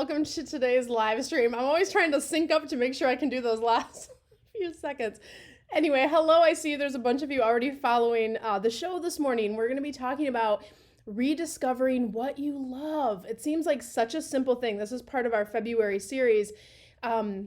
welcome to today's live stream. I'm always trying to sync up to make sure I can do those last few seconds. Anyway, hello, I see there's a bunch of you already following the show this morning. We're going to be talking about rediscovering what you love. It seems like such a simple thing. This is part of our February series, all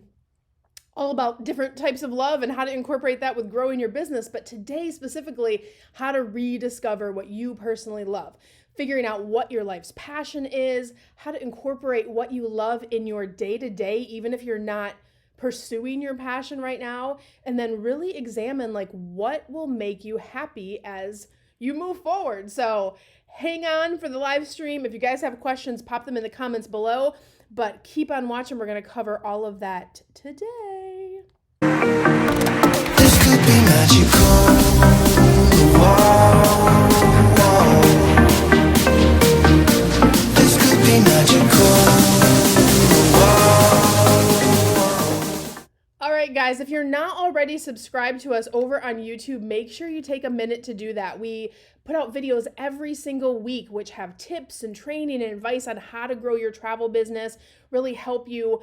about different types of love and how to incorporate that with growing your business. But today specifically, how to rediscover what you personally love. Figuring out what your life's passion is, how to incorporate what you love in your day-to-day, even if you're not pursuing your passion right now, and then really examine like what will make you happy as you move forward. So hang on for the live stream. If you guys have questions, pop them in the comments below, but keep on watching. We're going to cover all of that today. This could be magical. This could be magical. All right, guys, if you're not already subscribed to us over on YouTube, make sure you take a minute to do that. We put out videos every single week, which have tips and training and advice on how to grow your travel business, really help you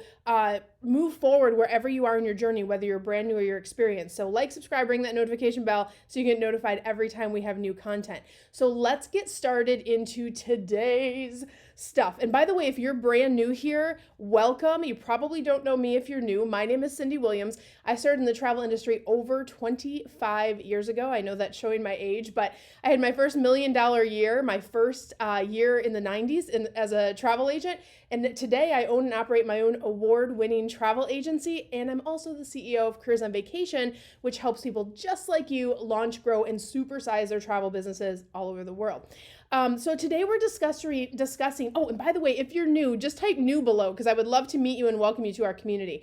move forward wherever you are in your journey, whether you're brand new or you're experienced. So like, subscribe, ring that notification bell so you get notified every time we have new content. So let's get started into today's stuff. And by the way, if you're brand new here, welcome. You probably don't know me if you're new. My name is Cyndi Williams. I started in the travel industry over 25 years ago. I know that's showing my age, but I had my first $1 million year, my first year in the 90s as a travel agent. And today I own and operate my own award-winning travel agency. And I'm also the CEO of Careers on Vacation, which helps people just like you launch, grow, and supersize their travel businesses all over the world. So today we're discussing, oh, and by the way, if you're new, just type new below because I would love to meet you and welcome you to our community.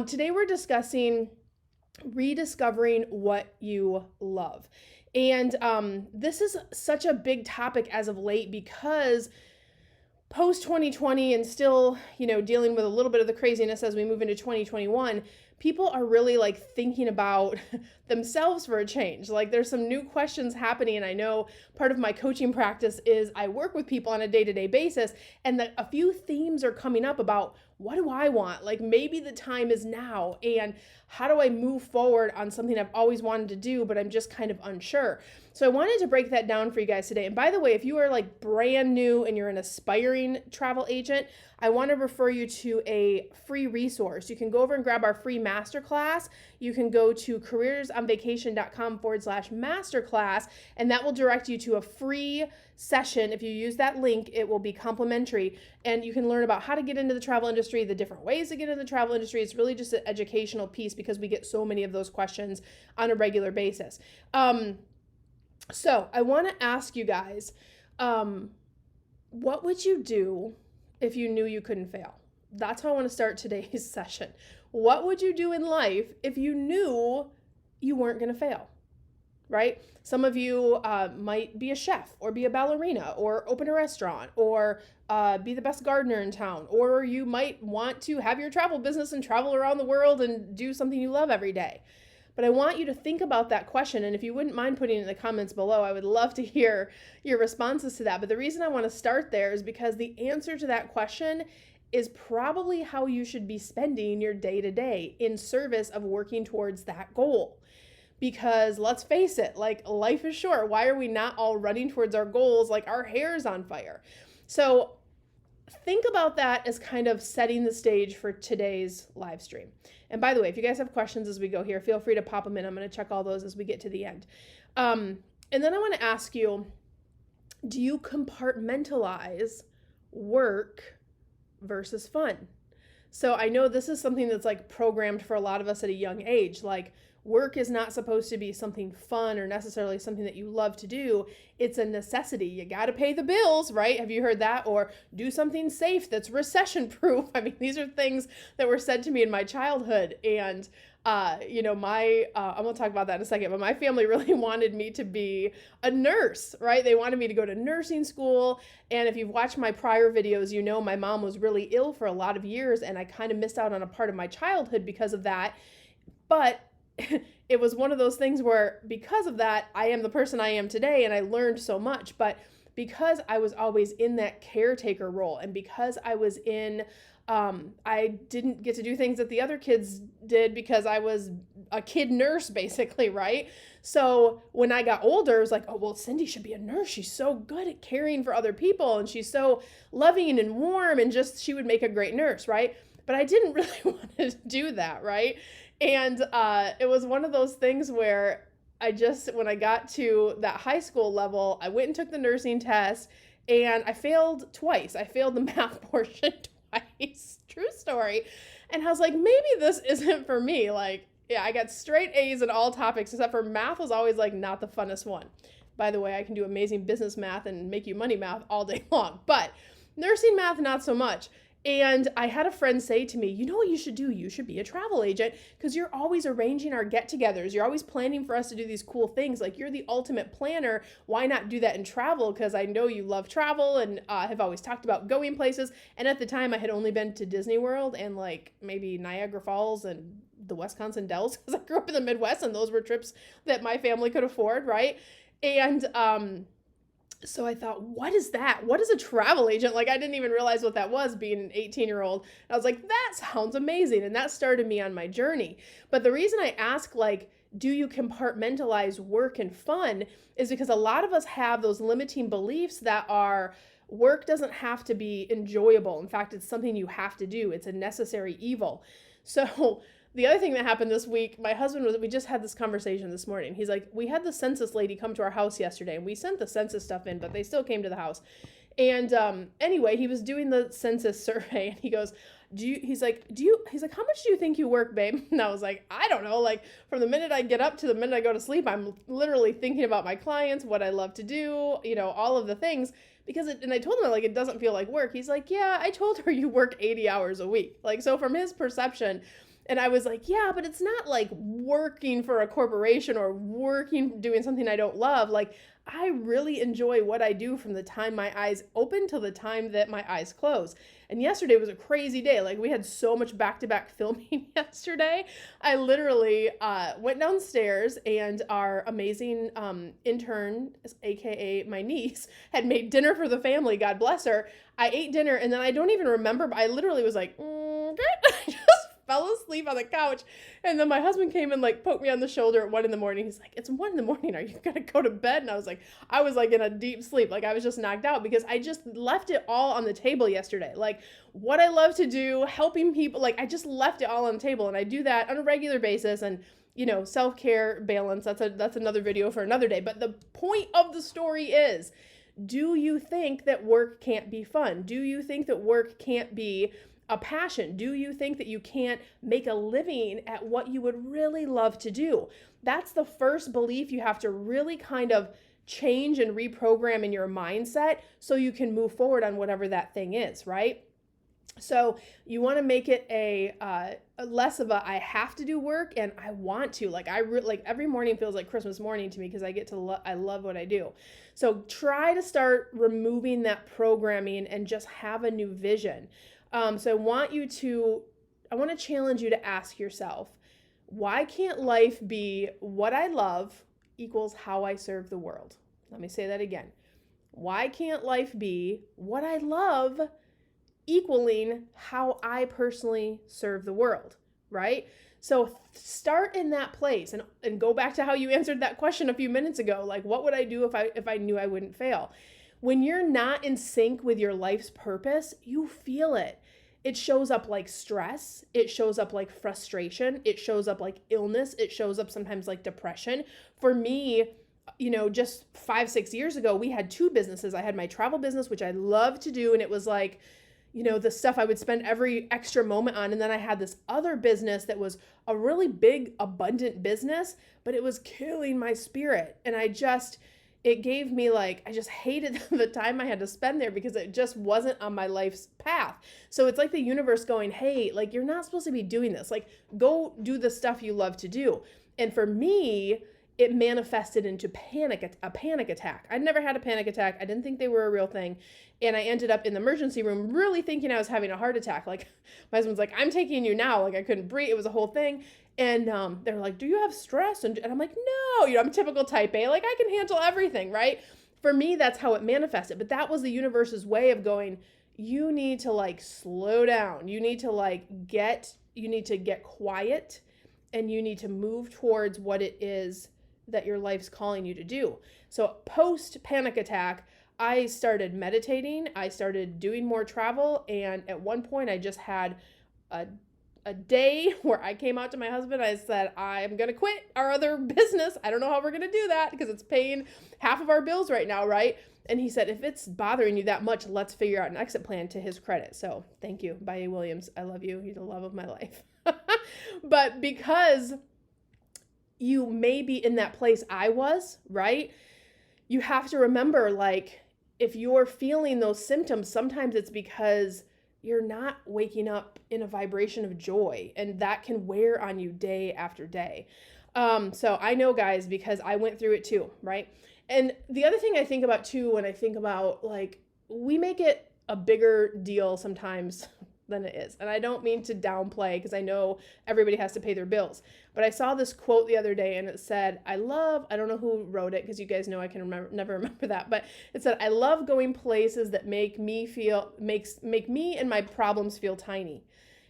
Today we're discussing rediscovering what you love. And this is such a big topic as of late because post 2020 and still, dealing with a little bit of the craziness as we move into 2021, people are really like thinking about themselves for a change. Like there's some new questions happening. And I know part of my coaching practice is I work with people on a day-to-day basis and a few themes are coming up about what do I want? Like maybe the time is now and how do I move forward on something I've always wanted to do, but I'm just kind of unsure. So I wanted to break that down for you guys today. And by the way, if you are like brand new and you're an aspiring travel agent, I want to refer you to a free resource. You can go over and grab our free masterclass. You can go to careersonvacation.com/masterclass, and that will direct you to a free session. If you use that link, it will be complimentary, and you can learn about how to get into the travel industry, the different ways to get into the travel industry. It's really just an educational piece because we get so many of those questions on a regular basis. So I want to ask you guys, what would you do if you knew you couldn't fail? That's how I want to start today's session. What would you do in life if you knew you weren't going to fail, right? Some of you might be a chef or be a ballerina or open a restaurant or be the best gardener in town, or you might want to have your travel business and travel around the world and do something you love every day. But I want you to think about that question, and if you wouldn't mind putting it in the comments below, I would love to hear your responses to that. But the reason I want to start there is because the answer to that question is probably how you should be spending your day-to-day in service of working towards that goal. Because let's face it, like life is short. Why are we not all running towards our goals like our hair's on fire? So think about that as kind of setting the stage for today's live stream. And by the way, if you guys have questions as we go here, feel free to pop them in. I'm going to check all those as we get to the end. And then I want to ask you, do you compartmentalize work versus fun? So I know this is something that's like programmed for a lot of us at a young age. Like work is not supposed to be something fun or necessarily something that you love to do. It's a necessity. You got to pay the bills, right? Have you heard that? Or do something safe that's recession proof. I mean, these are things that were said to me in my childhood. And, I'm going to talk about that in a second, but my family really wanted me to be a nurse, right? They wanted me to go to nursing school. And if you've watched my prior videos, you know, my mom was really ill for a lot of years and I kind of missed out on a part of my childhood because of that. But it was one of those things where because of that, I am the person I am today and I learned so much. But because I was always in that caretaker role and because I was in I didn't get to do things that the other kids did because I was a kid nurse, basically, right? So when I got older, it was like, oh, well, Cyndi should be a nurse. She's so good at caring for other people, and she's so loving and warm, and just she would make a great nurse, right? But I didn't really want to do that, right? And it was one of those things where when I got to that high school level, I went and took the nursing test, and I failed twice. I failed the math portion twice. True story. And I was like, maybe this isn't for me. Like, yeah, I got straight A's in all topics except for math was always like not the funnest one. By the way, I can do amazing business math and make you money math all day long, but nursing math, not so much. And I had a friend say to me, you know what you should do? You should be a travel agent because you're always arranging our get-togethers. You're always planning for us to do these cool things. Like, you're the ultimate planner. Why not do that in travel? Because I know you love travel and have always talked about going places. And at the time, I had only been to Disney World and like maybe Niagara Falls and the Wisconsin Dells because I grew up in the Midwest and those were trips that my family could afford, right? And so I thought, what is that? What is a travel agent? Like, I didn't even realize what that was being an 18-year-old. I was like, that sounds amazing. And that started me on my journey. But the reason I ask, like, do you compartmentalize work and fun is because a lot of us have those limiting beliefs that are work doesn't have to be enjoyable. In fact, it's something you have to do. It's a necessary evil. So the other thing that happened this week, we just had this conversation this morning. He's like, we had the census lady come to our house yesterday and we sent the census stuff in, but they still came to the house. And anyway, he was doing the census survey and he goes, he's like, how much do you think you work, babe? And I was like, I don't know. Like, from the minute I get up to the minute I go to sleep, I'm literally thinking about my clients, what I love to do, all of the things. And I told him, like, it doesn't feel like work. He's like, yeah, I told her you work 80 hours a week. Like, so from his perception. And I was like, yeah, but it's not like working for a corporation or doing something I don't love. Like, I really enjoy what I do from the time my eyes open till the time that my eyes close. And yesterday was a crazy day. Like, we had so much back-to-back filming yesterday. I literally went downstairs and our amazing intern, aka my niece, had made dinner for the family. God bless her. I ate dinner and then I don't even remember, but I literally was like, I just fell asleep on the couch. And then my husband came and like poked me on the shoulder at 1 a.m. He's like, it's 1 a.m. Are you going to go to bed? And I was like in a deep sleep. Like, I was just knocked out because I just left it all on the table yesterday. Like, what I love to do, helping people, like, I just left it all on the table. And I do that on a regular basis. And, self-care balance, that's another video for another day. But the point of the story is, do you think that work can't be fun? Do you think that work can't be a passion? Do you think that you can't make a living at what you would really love to do? That's the first belief you have to really kind of change and reprogram in your mindset so you can move forward on whatever that thing is, right? So you want to make it a less of a I have to do work and I want to. Like, like every morning feels like Christmas morning to me because I get to I love what I do. So try to start removing that programming and just have a new vision. So I want to challenge you to ask yourself, why can't life be what I love equals how I serve the world? Let me say that again. Why can't life be what I love equaling how I personally serve the world, right? So start in that place and go back to how you answered that question a few minutes ago. Like, what would I do if I knew I wouldn't fail? When you're not in sync with your life's purpose, you feel it. It shows up like stress. It shows up like frustration. It shows up like illness. It shows up sometimes like depression. For me, just 5-6 years ago, we had 2 businesses. I had my travel business, which I love to do. And it was like, the stuff I would spend every extra moment on. And then I had this other business that was a really big, abundant business, but it was killing my spirit. And it gave me I just hated the time I had to spend there because it just wasn't on my life's path. So it's like the universe going, hey, like, you're not supposed to be doing this. Like, go do the stuff you love to do. And for me, it manifested into a panic attack. I'd never had a panic attack. I didn't think they were a real thing. And I ended up in the emergency room really thinking I was having a heart attack. Like, my husband's like, I'm taking you now. Like, I couldn't breathe. It was a whole thing. And they're like, do you have stress? And I'm like, no, I'm typical type A. Like, I can handle everything, right? For me, that's how it manifested. But that was the universe's way of going, you need to like slow down. You need to get quiet, and you need to move towards what it is that your life's calling you to do. So post panic attack, I started meditating, I started doing more travel, and at one point I just had a day where I came out to my husband. I said, I'm going to quit our other business. I don't know how we're going to do that because it's paying half of our bills right now, right? And he said, if it's bothering you that much, let's figure out an exit plan, to his credit. So thank you, Bye Williams. I love you. You're the love of my life. But because you may be in that place I was, right? You have to remember, like, if you're feeling those symptoms, sometimes it's because you're not waking up in a vibration of joy, and that can wear on you day after day. So I know, guys, because I went through it too, right? And the other thing I think about too, when I think about, like, we make it a bigger deal sometimes than it is. And I don't mean to downplay, because I know everybody has to pay their bills. But I saw this quote the other day, and it said, I don't know who wrote it, because you guys know I can never remember that, but it said, I love going places that make me and my problems feel tiny.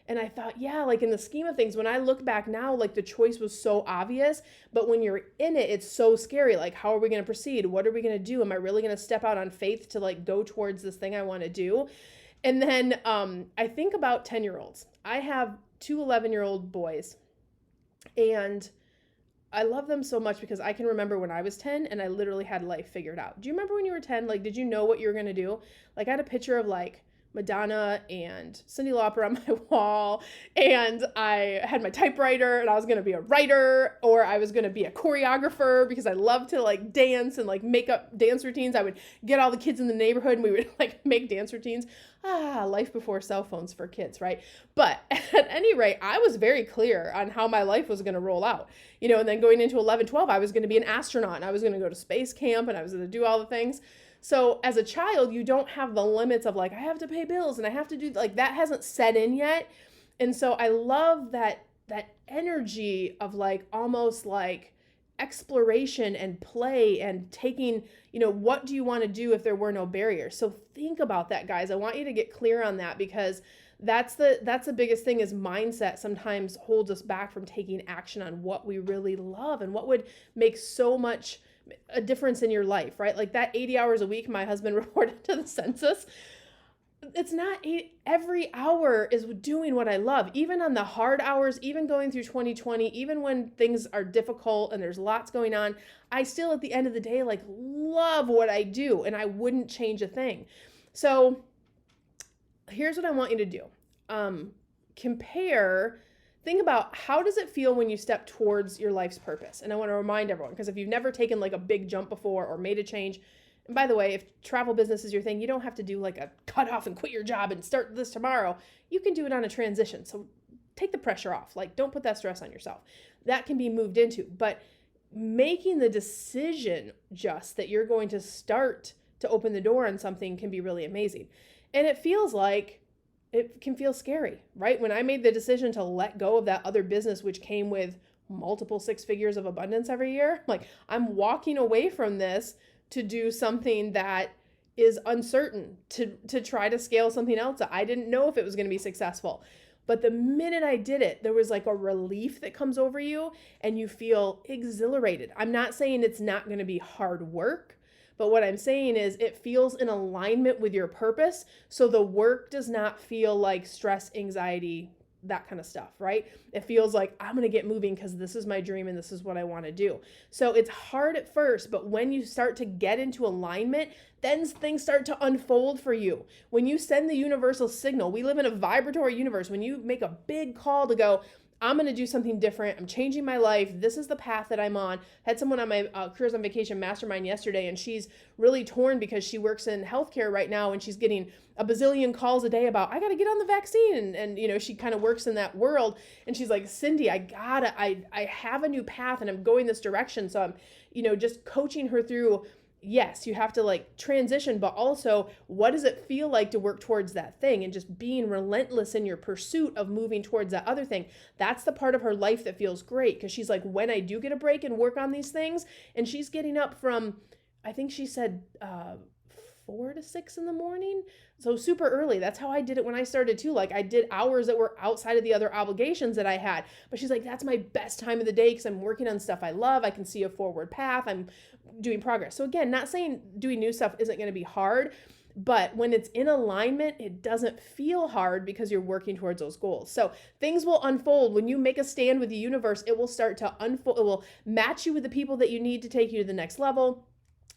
And I thought, yeah, like, in the scheme of things, when I look back now, like, the choice was so obvious, but when you're in it, it's so scary. Like, how are we going to proceed? What are we going to do? Am I really going to step out on faith to, like, go towards this thing I want to do? And then I think about 10-year-olds. I have two 11-year-old boys, and I love them so much because I can remember when I was 10 and I literally had life figured out. Do you remember when you were 10? Like, did you know what you were going to do? Like, I had a picture of, like, Madonna and Cyndi Lauper on my wall, and I had my typewriter, and I was going to be a writer, or I was going to be a choreographer because I love to, like, dance and, like, make up dance routines. I would get all the kids in the neighborhood and we would, like, make dance routines. Life before cell phones for kids, right? But at any rate, I was very clear on how my life was going to roll out, and then going into 11, 12, I was going to be an astronaut, and I was going to go to space camp, and I was going to do all the things. So as a child, you don't have the limits of, like, I have to pay bills and I have to do, like, that hasn't set in yet. And so I love that energy of, like, almost like exploration and play and taking, what do you want to do if there were no barriers? So think about that, guys. I want you to get clear on that, because that's the biggest thing, is mindset sometimes holds us back from taking action on what we really love and what would make so much a difference in your life, right? Like that 80 hours a week my husband reported to the census. It's not every hour is doing what I love. Even on the hard hours, even going through 2020, even when things are difficult and there's lots going on, I still at the end of the day, like, love what I do, and I wouldn't change a thing. So here's what I want you to do. Think about, how does it feel when you step towards your life's purpose? And I want to remind everyone, because if you've never taken, like, a big jump before or made a change, and by the way, if travel business is your thing, you don't have to do, like, a cut off and quit your job and start this tomorrow. You can do it on a transition. So take the pressure off. Like, don't put that stress on yourself. That can be moved into. But making the decision just that you're going to start to open the door on something can be really amazing. And it can feel scary, right? When I made the decision to let go of that other business, which came with multiple 6 figures of abundance every year, like, I'm walking away from this to do something that is uncertain, to try to scale something else that I didn't know if it was going to be successful. But the minute I did it, there was, like, a relief that comes over you, and you feel exhilarated. I'm not saying it's not going to be hard work, but what I'm saying is it feels in alignment with your purpose. So the work does not feel like stress, anxiety, that kind of stuff, right? It feels like, I'm going to get moving because this is my dream and this is what I want to do. So it's hard at first, but when you start to get into alignment, then things start to unfold for you. When you send the universal signal, we live in a vibratory universe. When you make a big call to go, I'm going to do something different. I'm changing my life. This is the path that I'm on. I had someone on my Careers on Vacation mastermind yesterday, and she's really torn because she works in healthcare right now, and she's getting a bazillion calls a day about, I got to get on the vaccine. And she kind of works in that world. And she's like, Cyndi, I have a new path and I'm going this direction. So I'm, just coaching her through, yes, you have to, like, transition, but also, what does it feel like to work towards that thing, and just being relentless in your pursuit of moving towards that other thing. That's the part of her life that feels great, because she's like, when I do get a break and work on these things, and she's getting up from, I think she said 4 to 6 in the morning. So super early. That's how I did it when I started too. Like I did hours that were outside of the other obligations that I had. But she's like, that's my best time of the day because I'm working on stuff I love. I can see a forward path. I'm doing progress. So again, not saying doing new stuff isn't going to be hard, but when it's in alignment, it doesn't feel hard because you're working towards those goals. So things will unfold. When you make a stand with the universe, it will start to unfold. It will match you with the people that you need to take you to the next level.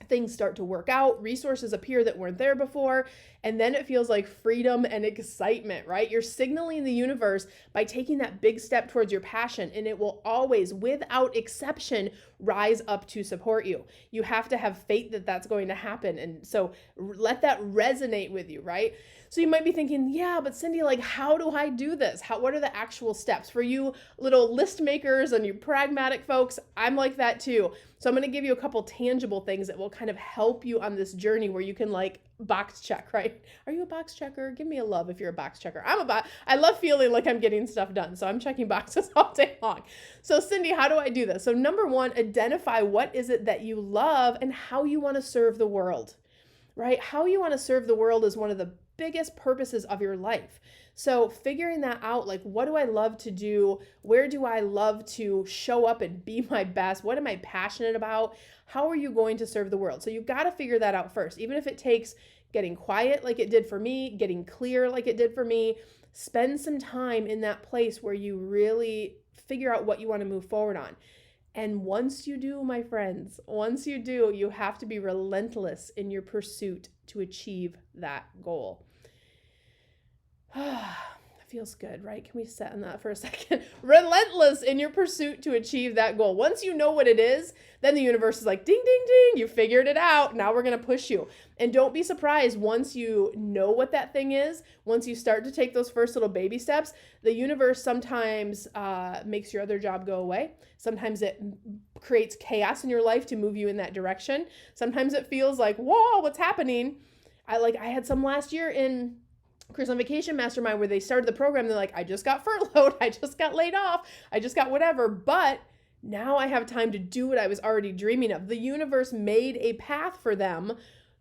Things start to work out, resources appear that weren't there before, and then it feels like freedom and excitement, right? You're signaling the universe by taking that big step towards your passion, and it will always, without exception, rise up to support you. You have to have faith that that's going to happen, and so let that resonate with you, right? So you might be thinking, yeah, but Cyndi, like, how do I do this? What are the actual steps? For you little list makers and you pragmatic folks, I'm like that too. So I'm going to give you a couple tangible things that will kind of help you on this journey where you can like box check, right? Are you a box checker? Give me a love if you're a box checker. I love feeling like I'm getting stuff done. So I'm checking boxes all day long. So Cyndi, how do I do this? So number one, identify what is it that you love and how you want to serve the world, right? How you want to serve the world is one of the biggest purposes of your life. So figuring that out, like, what do I love to do? Where do I love to show up and be my best? What am I passionate about? How are you going to serve the world? So you've got to figure that out first, even if it takes getting quiet like it did for me, getting clear like it did for me. Spend some time in that place where you really figure out what you want to move forward on. And once you do, my friends, once you do, you have to be relentless in your pursuit to achieve that goal. Feels good, right? Can we sit on that for a second? Relentless in your pursuit to achieve that goal. Once you know what it is, then the universe is like, ding, ding, ding, you figured it out. Now we're going to push you. And don't be surprised once you know what that thing is, once you start to take those first little baby steps, the universe sometimes makes your other job go away. Sometimes it creates chaos in your life to move you in that direction. Sometimes it feels like, whoa, what's happening? I had some last year in Cruise on Vacation Mastermind where they started the program. They're like, I just got furloughed. I just got laid off. I just got whatever. But now I have time to do what I was already dreaming of. The universe made a path for them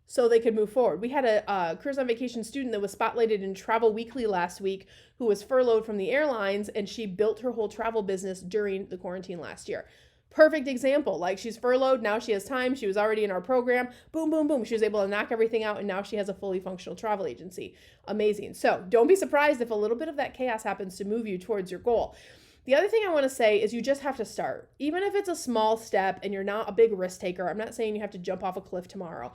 so they could move forward. We had a Cruise on Vacation student that was spotlighted in Travel Weekly last week who was furloughed from the airlines, and she built her whole travel business during the quarantine last year. Perfect example. Like, she's furloughed. Now she has time. She was already in our program. Boom, boom, boom. She was able to knock everything out. And now she has a fully functional travel agency. Amazing. So don't be surprised if a little bit of that chaos happens to move you towards your goal. The other thing I want to say is you just have to start. Even if it's a small step and you're not a big risk taker, I'm not saying you have to jump off a cliff tomorrow.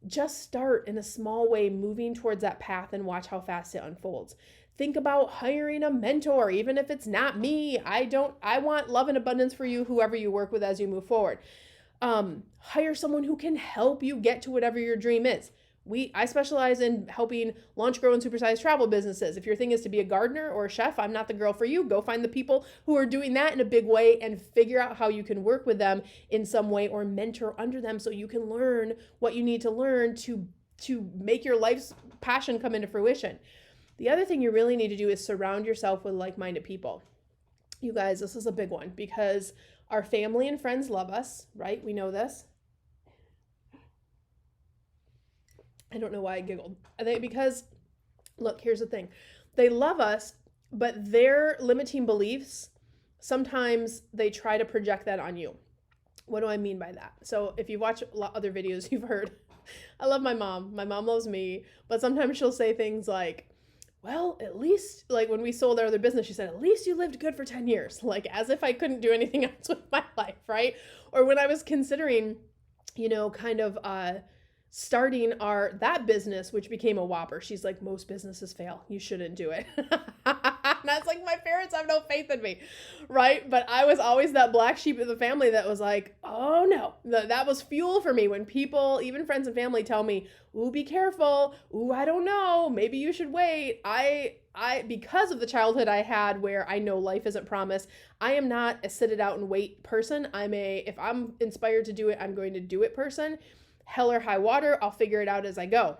Just start in a small way, moving towards that path, and watch how fast it unfolds. Think about hiring a mentor, even if it's not me. I want love and abundance for you, whoever you work with as you move forward. Hire someone who can help you get to whatever your dream is. I specialize in helping launch, grow, and supersize travel businesses. If your thing is to be a gardener or a chef, I'm not the girl for you. Go find the people who are doing that in a big way and figure out how you can work with them in some way or mentor under them so you can learn what you need to learn to make your life's passion come into fruition. The other thing you really need to do is surround yourself with like-minded people. You guys, this is a big one because our family and friends love us, right? We know this. I don't know why I giggled. Because, look, here's the thing. They love us, but their limiting beliefs, sometimes they try to project that on you. What do I mean by that? So if you watch other videos, you've heard, I love my mom. My mom loves me, but sometimes she'll say things like, well, at least, like when we sold our other business, she said, at least you lived good for 10 years. Like as if I couldn't do anything else with my life, right? Or when I was considering, starting that business, which became a whopper. She's like, most businesses fail. You shouldn't do it. And I was like, my parents have no faith in me, right? But I was always that black sheep of the family that was like, oh no, that was fuel for me when people, even friends and family tell me, ooh, be careful. Ooh, I don't know. Maybe you should wait. Because of the childhood I had where I know life isn't promised, I am not a sit it out and wait person. If I'm inspired to do it, I'm going to do it person. Hell or high water, I'll figure it out as I go.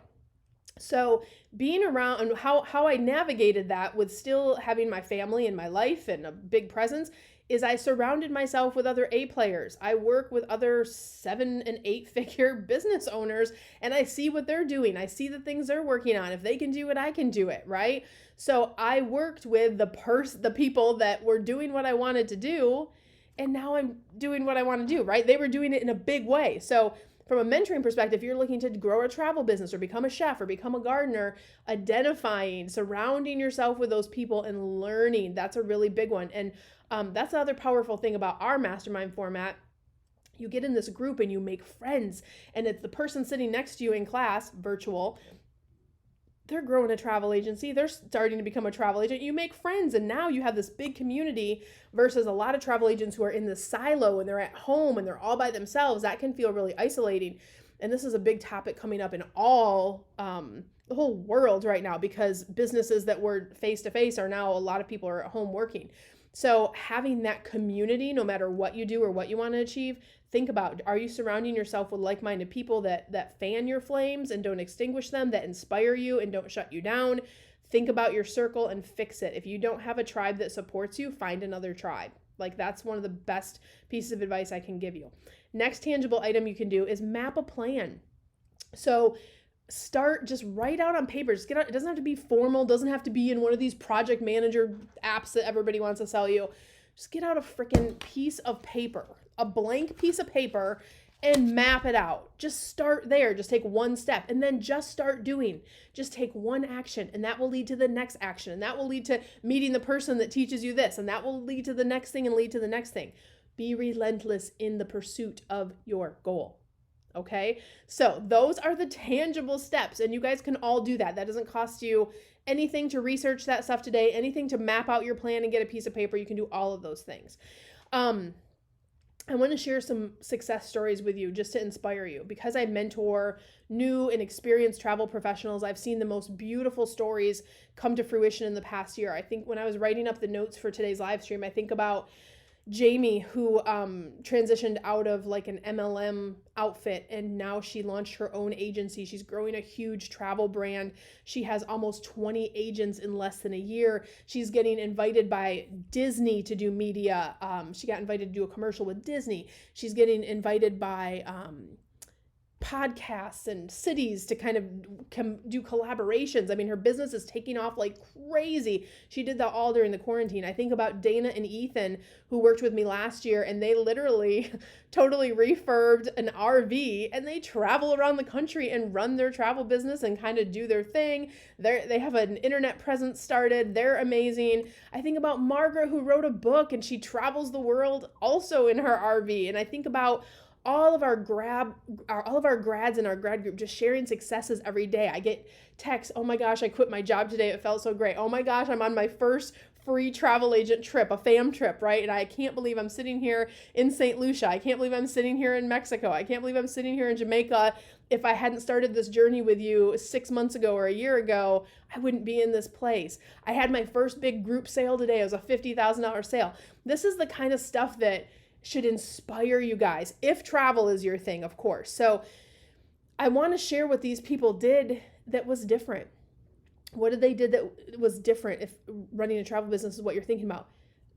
So being around and how I navigated that with still having my family in my life and a big presence is I surrounded myself with other A players. I work with other 7 and 8 figure business owners, and I see what they're doing. I see the things they're working on. If they can do it, I can do it, right? So I worked with the people that were doing what I wanted to do, and now I'm doing what I want to do, right? They were doing it in a big way. So from a mentoring perspective, if you're looking to grow a travel business or become a chef or become a gardener, identifying, surrounding yourself with those people and learning, that's a really big one. And that's the other powerful thing about our mastermind format. You get in this group and you make friends, and it's the person sitting next to you in class, virtual. They're growing a travel agency. They're starting to become a travel agent. You make friends, and now you have this big community versus a lot of travel agents who are in this silo and they're at home and they're all by themselves. That can feel really isolating. And this is a big topic coming up in all the whole world right now, because businesses that were face to face are now, a lot of people are at home working. So having that community, no matter what you do or what you want to achieve, think about, are you surrounding yourself with like-minded people that fan your flames and don't extinguish them, that inspire you and don't shut you down? Think about your circle and fix it. If you don't have a tribe that supports you, find another tribe. Like, that's one of the best pieces of advice I can give you. Next tangible item you can do is map a plan. So just write out on paper. Just get out. It doesn't have to be formal. Doesn't have to be in one of these project manager apps that everybody wants to sell you. Just get out a freaking piece of paper, a blank piece of paper, and map it out. Just start there. Just take one step and then just start doing. Just take one action, and that will lead to the next action, and that will lead to meeting the person that teaches you this, and that will lead to the next thing and lead to the next thing. Be relentless in the pursuit of your goal. Okay, so those are the tangible steps, and you guys can all do that. That doesn't cost you anything to research that stuff today, anything to map out your plan and get a piece of paper. You can do all of those things. I want to share some success stories with you just to inspire you. Because I mentor new and experienced travel professionals, I've seen the most beautiful stories come to fruition in the past year. I think when I was writing up the notes for today's live stream, I think about Jamie, who transitioned out of like an MLM outfit, and now she launched her own agency. She's growing a huge travel brand. She has almost 20 agents in less than a year. She's getting invited by Disney to do media. She got invited to do a commercial with Disney. She's getting invited by podcasts and cities to kind of do collaborations. I mean, her business is taking off like crazy. She did that all during the quarantine. I think about Dana and Ethan, who worked with me last year, and they literally totally refurbed an RV, and they travel around the country and run their travel business and kind of do their thing. They have an internet presence started. They're amazing. I think about Margaret, who wrote a book, and she travels the world also in her RV. And I think about all of our grads in our grad group just sharing successes every day. I get texts, oh my gosh, I quit my job today. It felt so great. Oh my gosh, I'm on my first free travel agent trip, a fam trip, right? And I can't believe I'm sitting here in St. Lucia. I can't believe I'm sitting here in Mexico. I can't believe I'm sitting here in Jamaica. If I hadn't started this journey with you 6 months ago or a year ago, I wouldn't be in this place. I had my first big group sale today. It was a $50,000 sale. This is the kind of stuff that should inspire you guys, if travel is your thing, of course. So I want to share what these people did that was different. What did they did that was different? If running a travel business is what you're thinking about,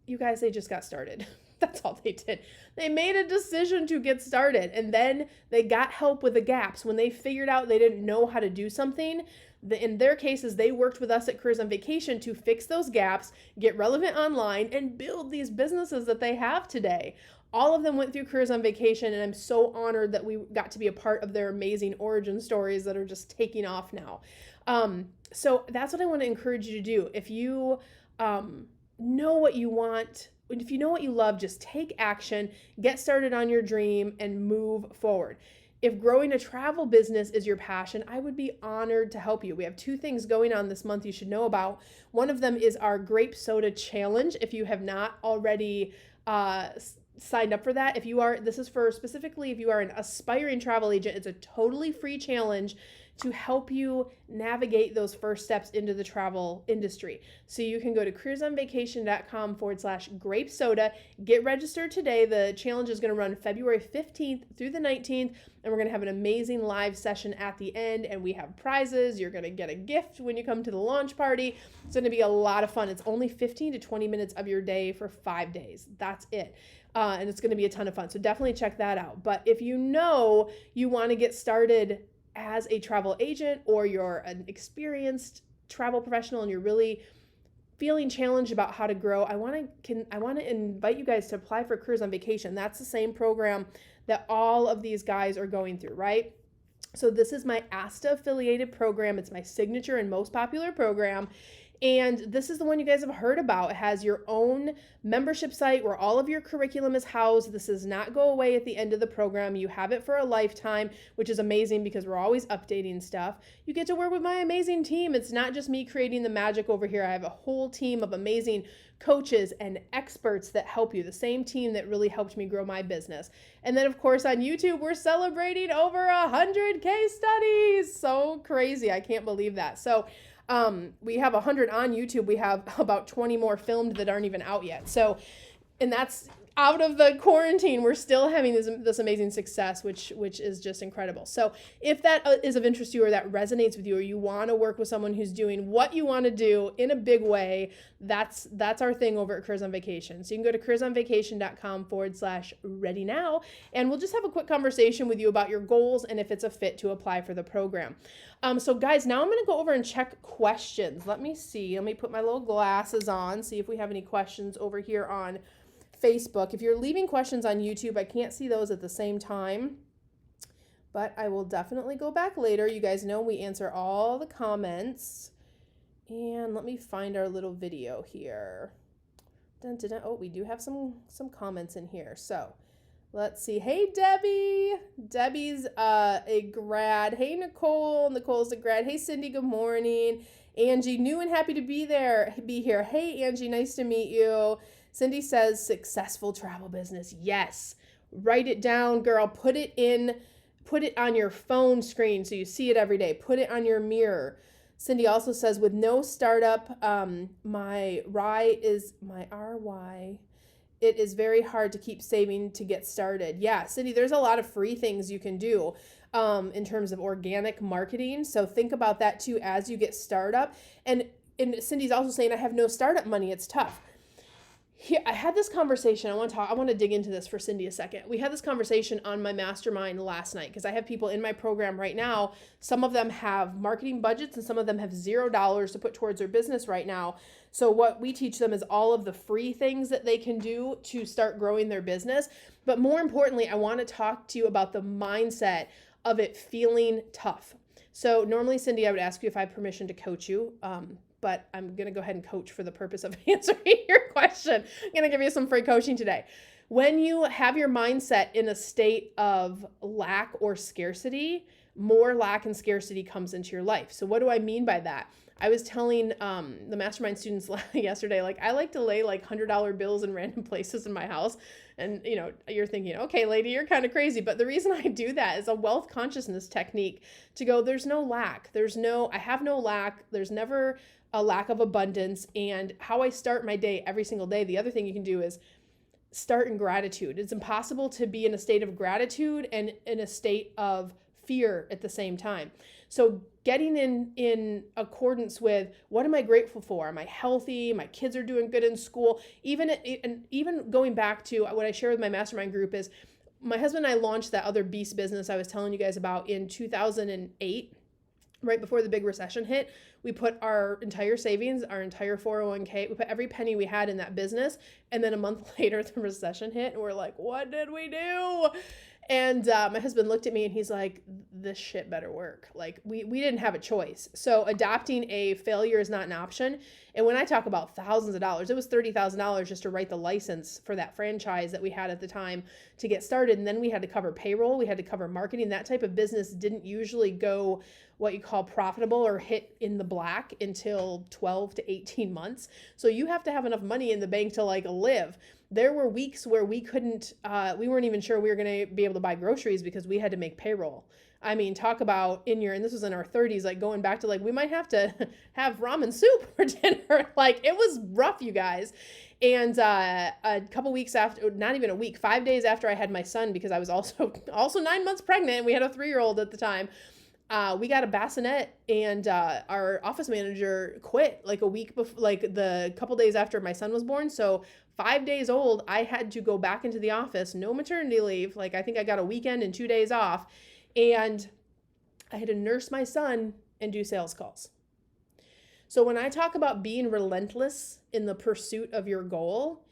you guys, they just got started. That's all they did. They made a decision to get started, and then they got help with the gaps. When they figured out they didn't know how to do something, in their cases, they worked with us at Careers on Vacation to fix those gaps, get relevant online, and build these businesses that they have today. All of them went through Careers on Vacation, and I'm so honored that we got to be a part of their amazing origin stories that are just taking off now. So that's what I want to encourage you to do. If you know what you want, if you know what you love, just take action, get started on your dream, and move forward. If growing a travel business is your passion, I would be honored to help you. We have 2 things going on this month you should know about. One of them is our Grape Soda Challenge. If you have not already signed up for that, this is for specifically if you are an aspiring travel agent. It's a totally free challenge to help you navigate those first steps into the travel industry. So you can go to cruiseonvacation.com/grape soda, get registered today. The challenge is going to run February 15th through the 19th, and we're going to have an amazing live session at the end, and we have prizes. You're going to get a gift when you come to the launch party. It's going to be a lot of fun. It's only 15 to 20 minutes of your day for 5 days. That's it. And it's going to be a ton of fun. So definitely check that out. But if you know you want to get started as a travel agent, or you're an experienced travel professional and you're really feeling challenged about how to grow, I want to invite you guys to apply for Careers on Vacation. That's the same program that all of these guys are going through, right? So this is my ASTA affiliated program. It's my signature and most popular program. And this is the one you guys have heard about. It has your own membership site where all of your curriculum is housed. This does not go away at the end of the program. You have it for a lifetime, which is amazing because we're always updating stuff. You get to work with my amazing team. It's not just me creating the magic over here. I have a whole team of amazing coaches and experts that help you. The same team that really helped me grow my business. And then of course on YouTube, we're celebrating over 100 case studies. So crazy. I can't believe that. So we have 100 on YouTube. We have about 20 more filmed that aren't even out yet. So, and that's out of the quarantine. We're still having this amazing success, which is just incredible. So if that is of interest to you, or that resonates with you, or you want to work with someone who's doing what you want to do in a big way, that's our thing over at Careers on Vacation. So you can go to careersonvacation.com/ready now, and we'll just have a quick conversation with you about your goals and if it's a fit to apply for the program. So guys, now I'm going to go over and check questions. Let me see. Let me put my little glasses on, see if we have any questions over here on Facebook. If you're leaving questions on YouTube, I can't see those at the same time, but I will definitely go back later. You guys know we answer all the comments. And let me find our little video here. Dun, dun, dun. Oh, we do have some comments in here. So let's see. Hey, Debbie. Debbie's a grad. Hey, Nicole. Nicole's a grad. Hey, Cyndi. Good morning. Angie, new and happy to be here. Hey, Angie. Nice to meet you. Cyndi says successful travel business. Yes. Write it down, girl. Put it on your phone screen so you see it every day. Put it on your mirror. Cyndi also says, with no startup, my RY, it is very hard to keep saving to get started. Yeah, Cyndi, there's a lot of free things you can do in terms of organic marketing. So think about that too as you get startup. And Cindy's also saying, I have no startup money. It's tough. Here, I had this conversation. I want to dig into this for Cyndi a second. We had this conversation on my mastermind last night because I have people in my program right now. Some of them have marketing budgets and some of them have $0 to put towards their business right now. So what we teach them is all of the free things that they can do to start growing their business. But more importantly, I want to talk to you about the mindset of it feeling tough. So normally, Cyndi, I would ask you if I have permission to coach you. But I'm going to go ahead and coach for the purpose of answering your question. I'm going to give you some free coaching today. When you have your mindset in a state of lack or scarcity, more lack and scarcity comes into your life. So what do I mean by that? I was telling the mastermind students yesterday, I like to lay $100 bills in random places in my house. And, you're thinking, okay, lady, you're kind of crazy. But the reason I do that is a wealth consciousness technique to go, there's no lack. I have no lack. There's never a lack of abundance. And how I start my day every single day, the other thing you can do is start in gratitude. It's impossible to be in a state of gratitude and in a state of fear at the same time. So getting in accordance with, what am I grateful for? Am I healthy? My kids are doing good in school. Even going back to what I share with my mastermind group is, my husband and I launched that other beast business I was telling you guys about in 2008. Right before the big recession hit. We put our entire savings, our entire 401k, we put every penny we had in that business. And then a month later, the recession hit and we're like, what did we do? And my husband looked at me and he's like, this shit better work. We didn't have a choice. So adopting a failure is not an option. And when I talk about thousands of dollars, it was $30,000 just to write the license for that franchise that we had at the time to get started. And then we had to cover payroll. We had to cover marketing. That type of business didn't usually go what you call profitable or hit in the black until 12 to 18 months. So you have to have enough money in the bank to like live. There were weeks where we weren't even sure we were going to be able to buy groceries because we had to make payroll. I mean, talk about and this was in our 30s, like going back to like, we might have to have ramen soup for dinner. Like it was rough, you guys. And a couple weeks after, not even a week, 5 days after I had my son, because I was also 9 months pregnant. We had a 3-year-old at the time. We got a bassinet, and our office manager quit like a week before, like the couple days after my son was born. So 5 days old, I had to go back into the office, no maternity leave. Like I think I got a weekend and 2 days off, and I had to nurse my son and do sales calls. So when I talk about being relentless in the pursuit of your goal,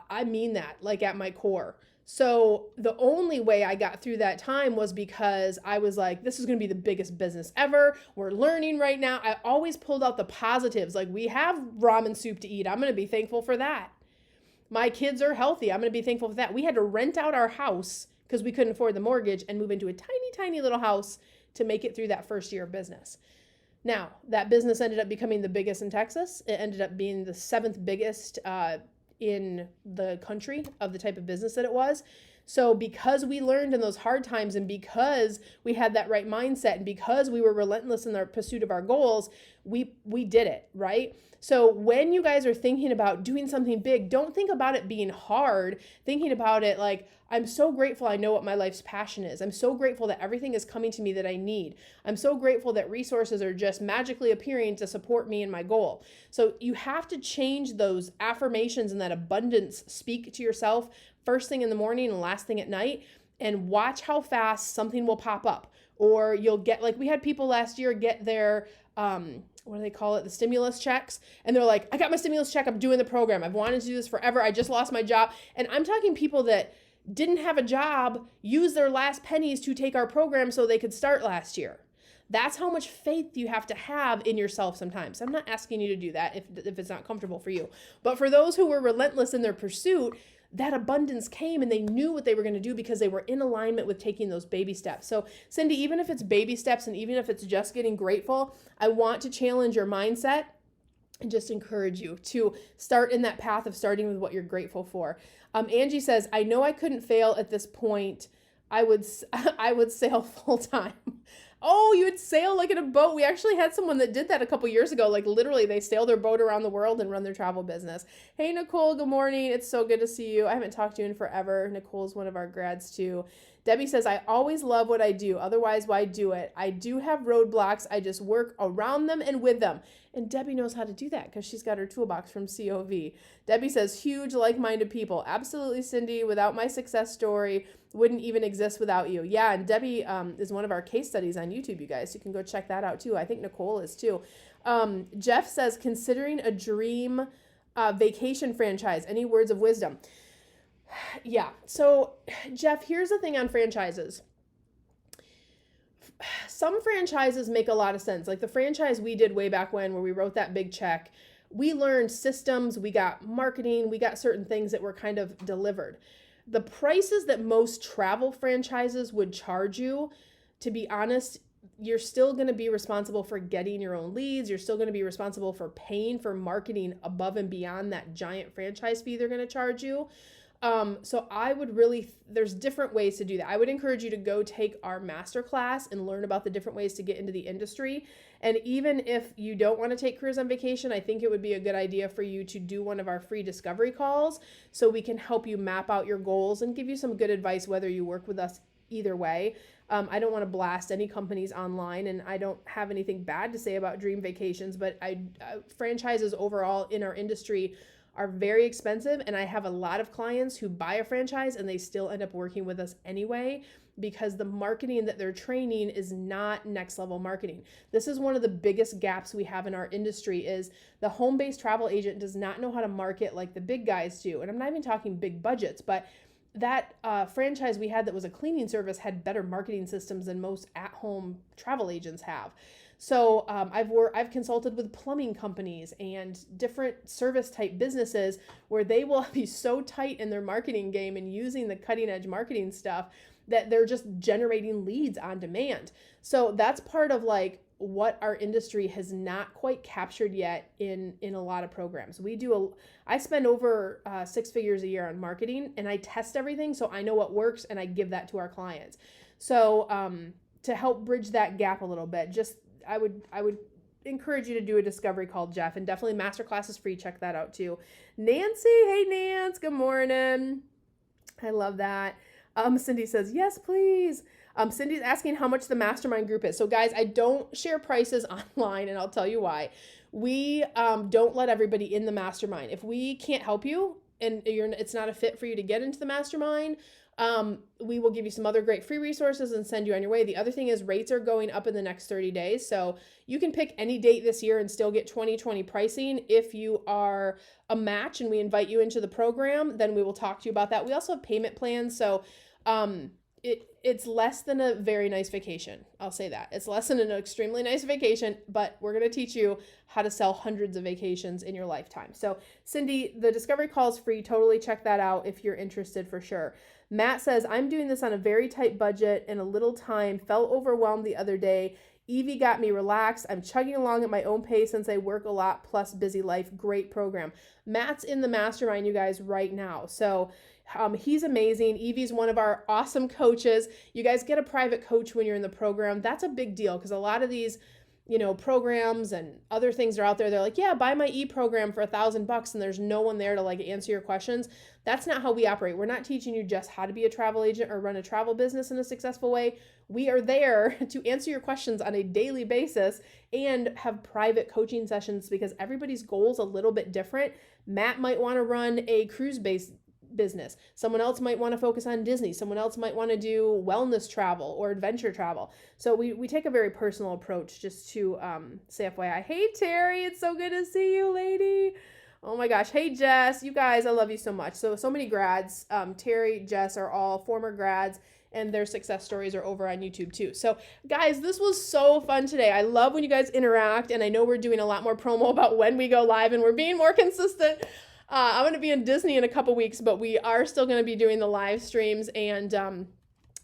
I mean that, like at my core. So the only way I got through that time was because I was like, this is going to be the biggest business ever. We're learning right now. I always pulled out the positives. Like we have ramen soup to eat. I'm going to be thankful for that. My kids are healthy. I'm going to be thankful for that. We had to rent out our house because we couldn't afford the mortgage and move into a tiny, tiny little house to make it through that first year of business. Now, that business ended up becoming the biggest in Texas. It ended up being the 7th biggest in the country of the type of business that it was. So because we learned in those hard times, and because we had that right mindset, and because we were relentless in our pursuit of our goals, we did it, right? So when you guys are thinking about doing something big, don't think about it being hard. Thinking about it like, I'm so grateful I know what my life's passion is. I'm so grateful that everything is coming to me that I need. I'm so grateful that resources are just magically appearing to support me in my goal. So you have to change those affirmations and that abundance speak to yourself first thing in the morning and last thing at night, and watch how fast something will pop up. Or you'll get, like we had people last year get their, what do they call it? The stimulus checks. And they're like, I got my stimulus check. I'm doing the program. I've wanted to do this forever. I just lost my job. And I'm talking people that didn't have a job, use their last pennies to take our program so they could start last year. That's how much faith you have to have in yourself sometimes. I'm not asking you to do that if it's not comfortable for you. But for those who were relentless in their pursuit, that abundance came and they knew what they were going to do because they were in alignment with taking those baby steps. So Cyndi, even if it's baby steps and even if it's just getting grateful, I want to challenge your mindset and just encourage you to start in that path of starting with what you're grateful for. Angie says, I know I couldn't fail at this point. I would sail full time. Oh, you would sail like in a boat. We actually had someone that did that a couple years ago. Like literally they sail their boat around the world and run their travel business. Hey, Nicole, good morning. It's so good to see you. I haven't talked to you in forever. Nicole's one of our grads too. Debbie says, I always love what I do. Otherwise, why do it? I do have roadblocks. I just work around them and with them. And Debbie knows how to do that because she's got her toolbox from COV. Debbie says, huge like-minded people. Absolutely, Cyndi. Without my success story, wouldn't even exist without you. Yeah, and Debbie is one of our case studies on YouTube, you guys. You can go check that out too. I think Nicole is too. Jeff says, considering a dream vacation franchise. Any words of wisdom? Yeah. So, Jeff, here's the thing on franchises. Some franchises make a lot of sense. Like the franchise we did way back when, where we wrote that big check, we learned systems, we got marketing, we got certain things that were kind of delivered. The prices that most travel franchises would charge you, to be honest, you're still going to be responsible for getting your own leads. You're still going to be responsible for paying for marketing above and beyond that giant franchise fee they're going to charge you. So I would really, there's different ways to do that. I would encourage you to go take our masterclass and learn about the different ways to get into the industry. And even if you don't want to take Careers on Vacation, I think it would be a good idea for you to do one of our free discovery calls so we can help you map out your goals and give you some good advice, whether you work with us either way. I don't want to blast any companies online, and I don't have anything bad to say about Dream Vacations, but franchises overall in our industry are very expensive, and I have a lot of clients who buy a franchise and they still end up working with us anyway because the marketing that they're training is not next level marketing. This is one of the biggest gaps we have in our industry is the home-based travel agent does not know how to market like the big guys do. And I'm not even talking big budgets, but that franchise we had that was a cleaning service had better marketing systems than most at-home travel agents have. So I've consulted with plumbing companies and different service type businesses where they will be so tight in their marketing game and using the cutting edge marketing stuff that they're just generating leads on demand. So that's part of like what our industry has not quite captured yet in a lot of programs. I spend over 6 figures a year on marketing, and I test everything so I know what works and I give that to our clients. So to help bridge that gap a little bit, I would encourage you to do a discovery call, Jeff, and definitely masterclass is free. Check that out too. Nancy, hey Nance, good morning. I love that. Cyndi says, yes, please. Cindy's asking how much the mastermind group is. So guys, I don't share prices online, and I'll tell you why. We don't let everybody in the mastermind. If we can't help you and it's not a fit for you to get into the mastermind, we will give you some other great free resources and send you on your way. The other thing is rates are going up in the next 30 days. So you can pick any date this year and still get 2020 pricing. If you are a match and we invite you into the program, then we will talk to you about that. We also have payment plans. So it's less than a very nice vacation. I'll say that. It's less than an extremely nice vacation, but we're going to teach you how to sell hundreds of vacations in your lifetime. So Cyndi, the discovery call is free. Totally check that out if you're interested for sure. Matt says, I'm doing this on a very tight budget and a little time. Felt overwhelmed the other day. Evie got me relaxed. I'm chugging along at my own pace since I work a lot plus busy life. Great program. Matt's in the mastermind, you guys, right now. So he's amazing. Evie's one of our awesome coaches. You guys get a private coach when you're in the program. That's a big deal because a lot of these, programs and other things are out there. They're like, yeah, buy my e-program for $1,000 and there's no one there to answer your questions. That's not how we operate. We're not teaching you just how to be a travel agent or run a travel business in a successful way. We are there to answer your questions on a daily basis and have private coaching sessions because everybody's goal is a little bit different. Matt might want to run a cruise-based business. Someone else might want to focus on Disney. Someone else might want to do wellness travel or adventure travel. So we take a very personal approach just to say FYI. Hey, Terry, it's so good to see you, lady. Oh my gosh. Hey, Jess, you guys, I love you so much. So many grads. Terry, Jess are all former grads and their success stories are over on YouTube too. So guys, this was so fun today. I love when you guys interact, and I know we're doing a lot more promo about when we go live and we're being more consistent. I'm going to be in Disney in a couple weeks, but we are still going to be doing the live streams. And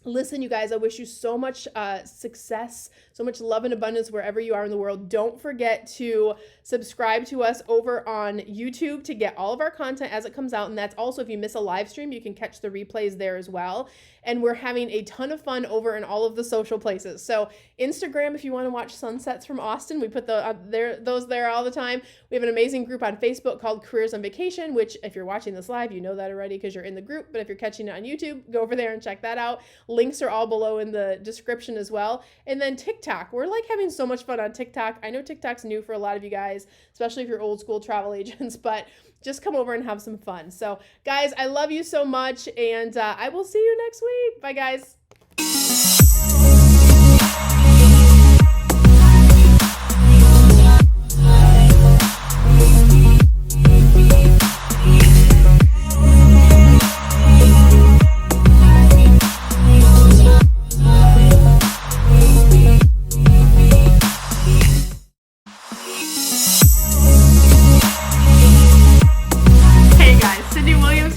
listen, you guys, I wish you so much success, so much love and abundance wherever you are in the world. Don't forget to subscribe to us over on YouTube to get all of our content as it comes out. And that's also, if you miss a live stream, you can catch the replays there as well. And we're having a ton of fun over in all of the social places. So Instagram, if you want to watch sunsets from Austin, we put those there all the time. We have an amazing group on Facebook called Careers on Vacation, which if you're watching this live, you know that already because you're in the group. But if you're catching it on YouTube, go over there and check that out. Links are all below in the description as well. And then TikTok. We're having so much fun on TikTok. I know TikTok's new for a lot of you guys, especially if you're old school travel agents, but just come over and have some fun. So guys, I love you so much, and I will see you next week. Bye, guys.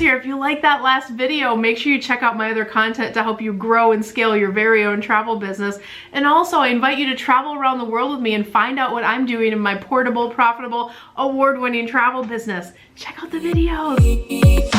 If you like that last video, make sure you check out my other content to help you grow and scale your very own travel business. And also, I invite you to travel around the world with me and find out what I'm doing in my portable, profitable, award-winning travel business. Check out the videos.